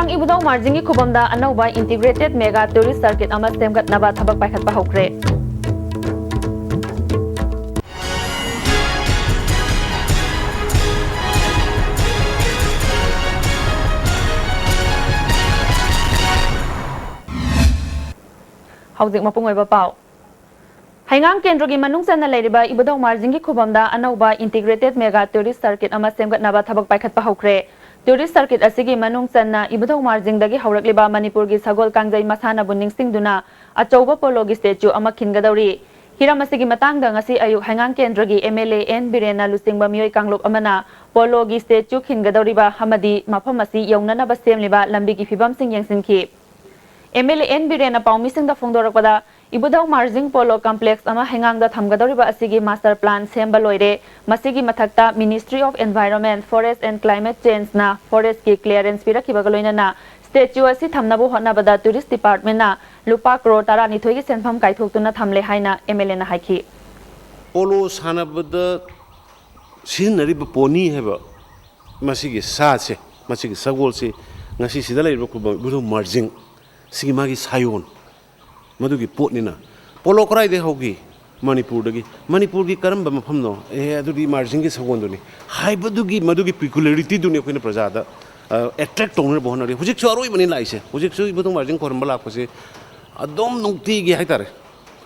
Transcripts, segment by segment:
Ngarang ibudong marjingi khubamda anauba integrated mega tourist circuit ama semgatnaba thabak paikhatpa hokre. Hauzik mapung oiba pau. Haingang kendrogi manung sana leiriba ibudong marjingi khubamda anauba integrated mega tourist circuit ama semgatnaba thabak paikhatpa hokre. Tourist circuit asigi manung sanna ibudong marjingdagi haurakliba Manipurgi sagol kangjai masana buning singduna achauba pologi statue ama khingadauri. Hiram asigi matangda ngasi ayuk haingang kendrogi MLA N Birena lusingba mioi kanglop amana pologi statue khingadauriba hamadi mafam asi yaunanaba semliba lambigi fibam sing yengsinki. MLA N Birena paumising da phongdorakpada ibudong marjing polo complex ama hengangda thamgadoriba asigi master plan semba loire masigi mathakta Ministry of Environment, Forest and Climate Change na forest ki clearance pirakiba galoina na statue asi thamnabu hotnabada tourist department na lupa crore tara nithoi gi senpham kaithoktuna thamle haina MLA na haiki polo sanabada sinariba poni heba masigi sa se masigi sagol se ngasi sida leiba kuba ibudong marjing sigi magi sayon Madugi potnina polo krai de hogi Manipurgi karamba mafamno adudi marjingi sagonduni haibadugi madugi peculiarity duni koina prajada attract tongner bohnari hujik chu aroi mani laise hujik chu ibudong marjing koramba lakpase adom nungti gi haitare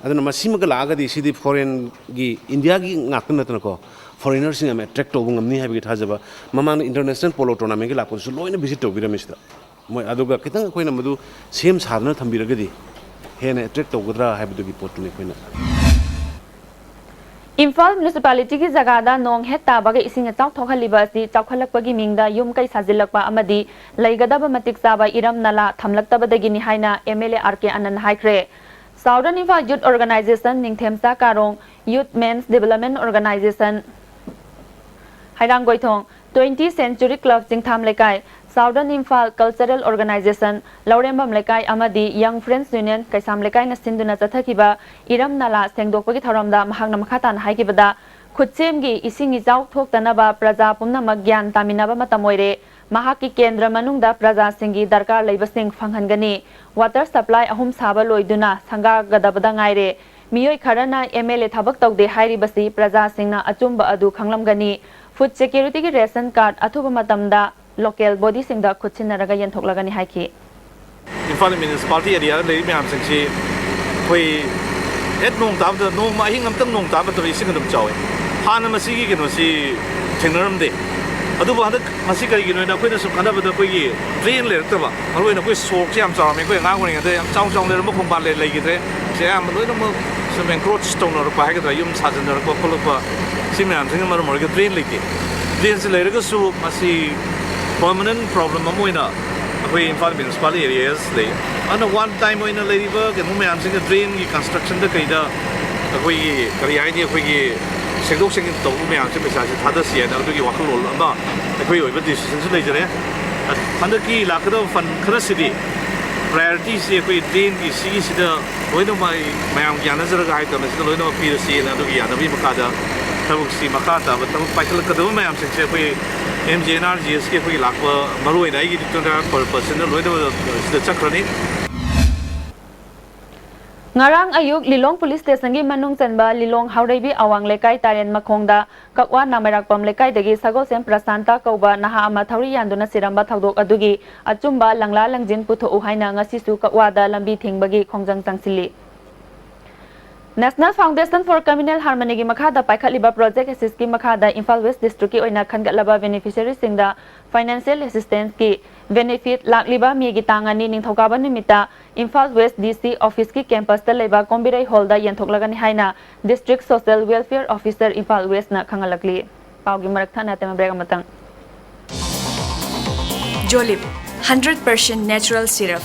aduna masimaga laga di sidi foreign gi India gi ngakna natnako foreigners ni am attract tobung amni habi thajaba mamang international polo tournament gi lakpase loina visit tobiramista moi aduga kitang koina madu same sadna thambiragadi hena attract togudra haibadugi potuni koina Imphal municipality ki jagada nong heta baga ising chau thokhaliba si chawkhalakpagi mingda yum kai sajilakpa amadi laigadaba matik saba iram nala thamlaktabadagi ni haina MLA RK Anand haikre Southern Imphal Youth Organization Ningthemsa Karong Youth Men's Development Organization Hairang Goithong 20th Century Club Singtham Lekai Southern Imphal Cultural Organization Laurembam Lekai Amadi Young Friends Union Kaisam Lekai na sinduna chathakiba iram nala sengdokpagi thoramda mahakna makhatan haikibada khutsemgi isingi jauk thoktanaba praja pumnamak gyan taminaba matamoire mahaki kendra manungda praja singi darkar leibasing fanghangani water supply ahum saba loiduna sanga gadabada ngaire miyoi kharana MLA thabak tawde hairibasi praja singna achumba adu khanglamgani food security ki ration card athuba matamda local body singda khutchinaraga yenthoklagani haiki Imphal municipality area lei myam singsi khoi et nong tab da nong ma hing amtam nong tab to ising dum chawe hana masigi gi no si thengnaram de adu ba da masi kari gi no na khoi na su khana ba da khoi gi drain le ta ba aloi na khoi sok si am chaw me khoi nga ko ni da am chaw chaw le mo khong ba le lei gi de se am loi na mo some encroach stone or pa ga da yum sa jan da ko polo pa si myam sing ma mo ga drain le gi drain se le ga su masi permanent problem amoina we Imphal municipality areas they on a one time in a ladybug and women sing a drain construction the kaida we kari ai ni we sengdok sing to me ang se pesa se thada sia na du gi wakal lol ma we we decision se le jare and ki lakdo fund khara city priority se we drain ki si si da loino mai mayam gyana jara ga ta me se loino pi si na du gi ya na bi makada tabuk si makata ba tabuk paikal ka do mayam sing se we MJNRGS ke khoi lakwa maroi nai gi tunda person loi da chakrani Ngarang ayuk Lilong Police Station gi manung chanba Lilong Hauraibi awang lekai taren makhongda kakwa namarakpam lekai dagi sagol sem prasanta kauba naha ama thauri yanduna siramba thaudok adugi achumba langla langjin putho uhaina ngasi su kakwa da lambi thingbagi khongjang changsili National Foundation for Communal Harmony ki makhada paikhatliba project assist ki makhada Imphal West District ki oina khangatlaba beneficiaries singda financial assistance ki benefit lakliba mi gi tangani ningthokaba nimita Imphal West DC office ki campus ta leba Kombirai hall da yenthoklagani haina district social welfare officer Imphal West na khangalakli pawgi marak thana tema brega matang Jolib 100% natural syrup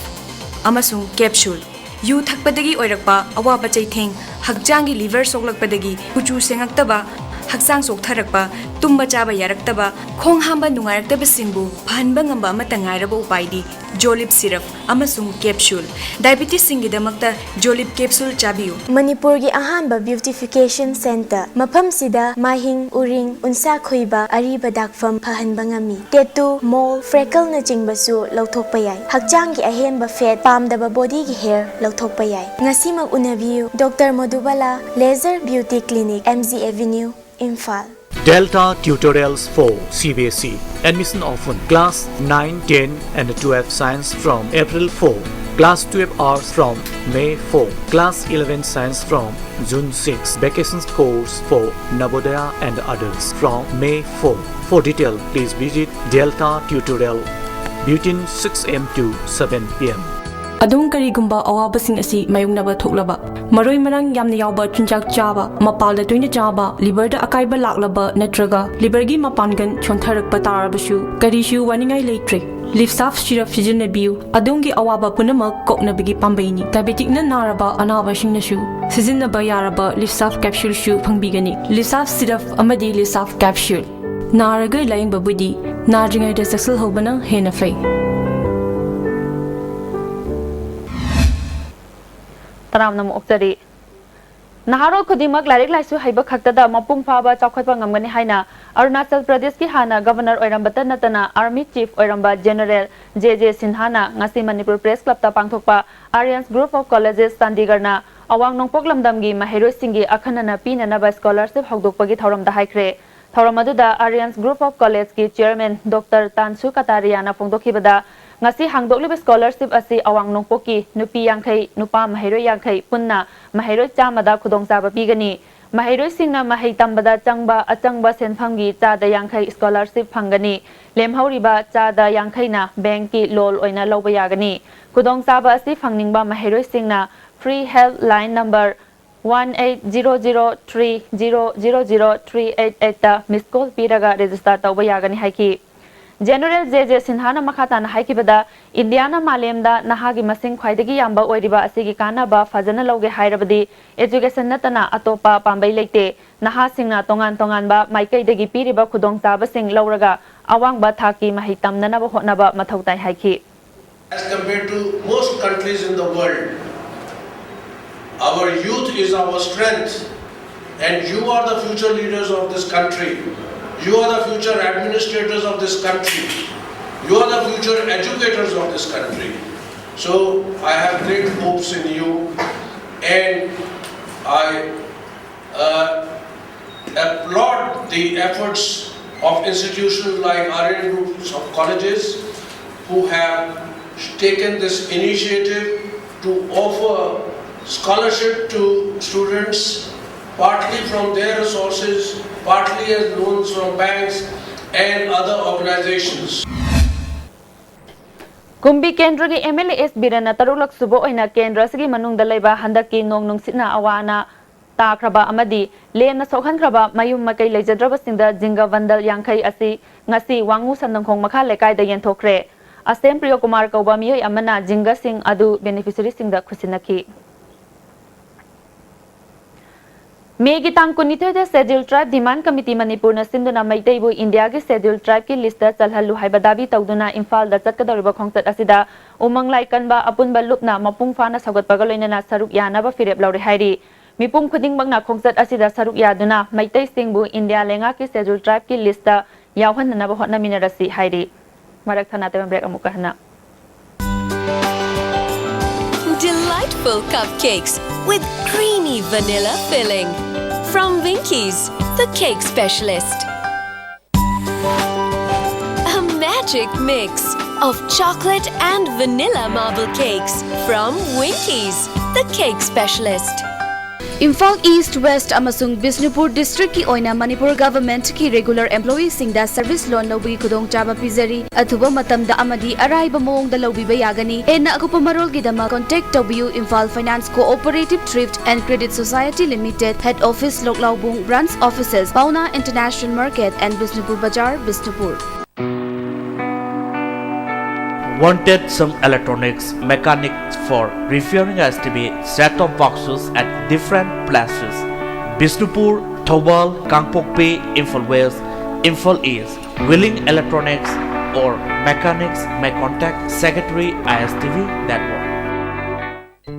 amasung capsule yu thakpadagi oirakpa awaba chaitheng hakjangi liver soklakpadagi kuchu sengakta ba haksang soktharakpa tumba chaba yaraktaba khong hamba nungaraktaba singbu phanba ngamba amata ngairaba upaidi Jolib syrup amasung capsule diabetes singidamakta Jolib capsule chabiyu Manipur gi ahanba beautification center mafam sida mahing uring unsa khoiba ariba dakfam phahanba ngami tattoo mole freckle na chingbasu lauthokpa yai hakchang gi ahenba fat pamdaba body gi hair lauthokpa yai ngasi mak unabiyu Dr. Madhubala Laser Beauty Clinic MZ Avenue Imphal Delta Tutorials for CBSE. Admission open. Class 9, 10 and 12 Science from April 4. Class 12 Arts from May 4. Class 11 Science from June 6. Vacations course for Navodaya and others from May 4. For detail, please visit Delta Tutorial between 6 am to 7 pm. Adung karigumba awabasing asi mayungnaba thoklaba maroi marang yamna yawba chunjak chaba mapalda toina chaba liver da akaiba laklaba natraga liver gi mapangan chontharakpa tarabasu karishu waningai leitre Lifsaf syrup sizinnabiu adungi awaba punamak koknabigi pambaini diabetic na naraba anabasing nasu sizinnaba yaraba Lifsaf capsule shu phangbigani Lifsaf syrup amadi Lifsaf capsule naraga layingba budi nadringai da saksal hobana hena fai Taram nam oktari Naharo Kudimak Larik Laisu Haiba Kaktada Mapung Faba Chakwatpa Ngamgani Haina Arunachal Pradesh ki Hana Governor Oirambata Natana Army Chief Oiramba General JJ Sinhana ngasi Manipur Press Club ta pangthokpa Aryans Group of Colleges Chandigarh na awang nongpok lamdamgi mahero singi akhanana pinanaba scholarship hogdokpagi thoramda haikre thoramadуда Aryans Group of College ki Chairman Dr. Tansu Katariana phongdokhibada ngasi hangdoklib scholarship asi awang nongpoki nupi yangkhai nupa mahero yangkhai punna mahero chamada khudongchaba pigani mahero singna mahai tambada changba achangba senphamgi chada yangkhai scholarship phangani lemhauriba chada yangkhai na bank ki lol oina loba yagani khudongchaba asi phangningba mahero singna free help line number 180030000388 ta miss call piraga register tawba yagani haiki General JJ Sinhana Makhatana Haikibada, Indiana Malemda, Nahagi Masing Kwaidagi Yamba Oiriba Asigi Kanaba, Fazana Loge Hairabadi, Education Natana Atopa Pambai Lake, Naha Singna Tongan Tonganba, Maike Degi Piriba Kudong Saba Sing Lauraga, Awang Bataki Mahitam Nanaba Hotnaba Matautai Haiki. As compared to most countries in the world, our youth is our strength, and you are the future leaders of this country. You are the future administrators of this country. You are the future educators of this country. So I have great hopes in you, and I applaud the efforts of institutions like Aryan Groups of Colleges who have taken this initiative to offer scholarship to students partly from their resources, partly as loans from banks and other organizations. Kumbi Kendra ki MLAS Birana Tarulak Subo oina Kendra sigi manung dalaiba handaki nong nung sitna awana takraba amadi lena sokhankraba mayum makai leijadraba singda jinga vandal yangkhai asi ngasi wangu sandangkhong makha lekai da yenthokre Asem Priyo Kumar kauba miyoi amana jinga sing adu beneficiary singda khusinaki Megi tang kunitho de scheduled tribe demand committee Manipur na sinduna maitaibu India ki scheduled tribe ki list chalhalu haibadabi tawduna Imphal da chatkadariba khongchat asida umang laikanba apunba lupna mapung fana sagatpaga loinana saruk yanaba firep laure hairi mipum khuding bangna khongchat asida saruk yaduna maitai singbu India lenga ki scheduled tribe ki list yawhanna ba hotna minarasi hairi marak thana te break amuka hana Delightful cupcakes with creamy vanilla filling from Winkies, the cake specialist. A magic mix of chocolate and vanilla marble cakes from Winkies, the cake specialist. Imphal East West amasung Bishnupur District ki oina Manipur government ki regular employees singda service loan lobi khudong chaba pizari athuba matamda amadi araiba mong da lobi bayagani hena akupa marol gidama contact tobiu Imphal Finance Cooperative Thrift and Credit Society Limited Head Office Loklaubung Branch Offices Pauna International Market and Bishnupur Bazaar Bishnupur Wanted some electronics mechanics for repairing STB set-top boxes at different places. Bishnupur, Thobal, Kangpokpi, Imphal West, Info East, willing electronics or mechanics may contact Secretary ISTV Network.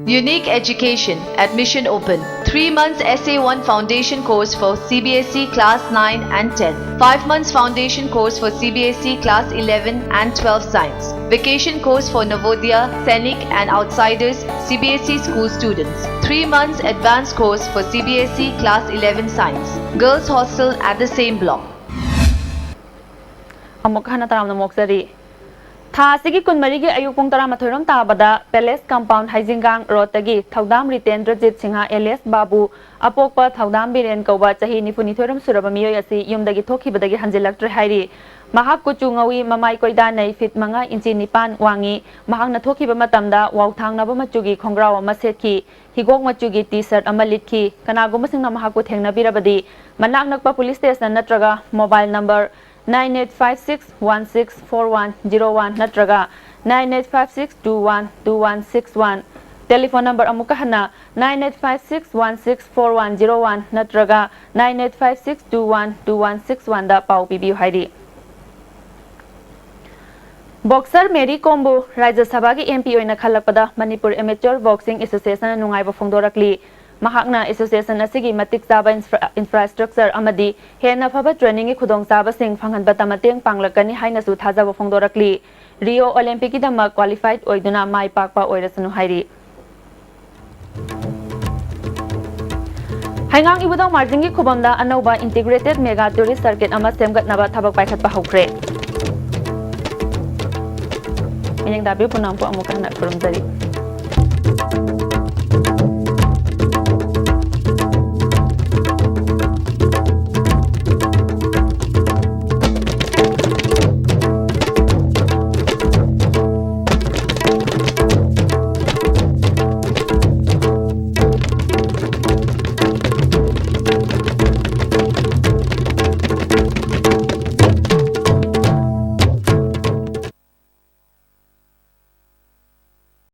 Unique Education, admission open. 3 months SA1 foundation course for CBSE class 9 and 10. 5 months foundation course for CBSE class 11 and 12 science. Vacation course for Navodaya, Sainik and outsiders CBSE school students. 3 months advanced course for CBSE class 11 science. Girls hostel at the same block. Amuk hana taram na moksari. Tha sigi kunmari gi ayuk pung tara mathoram tabada Palace Compound Haijingang Road tagi Thaudam Ritendrajit Singha Elias Babu apokpa Thaudam Biren kauba chahi nifuni thoram suraba miyoy asi yumdagi thokhibadagi hanjilaktre hairi mahak kuchu ngawi mamai koida nei fit manga inchi nipan wangi mahak na thokhiba matamda wauthang naba machugi khongraw ama setki higok machugi t-shirt ama litki kanaguma singna mahak ku thengna birabadi manak nakpa police station natraga mobile number 9856164101 natraga 9856212161 telephone number amuka hana 9856164101 natraga 9856212161 da pau pibiu hairi Boxer Mary Kombu Rajya Sabha ki MP oina khalakpada Manipur Amateur Boxing Association nungaiba phongdorakli Mahakna Association asigi matik saba infrastructure amadi hena phaba training gi khudong saba sing phanghan bata mateng panglakani haina su thajaba phongdorakli Rio Olympic ki dama qualified oiduna mai pakpa oirasanu hairi Haingang ibudong margin gi khubamda anauba integrated mega tourist circuit ama semgatnaba thabak paikhatpa hokre Inyang dabi punampo amukan na kurumjari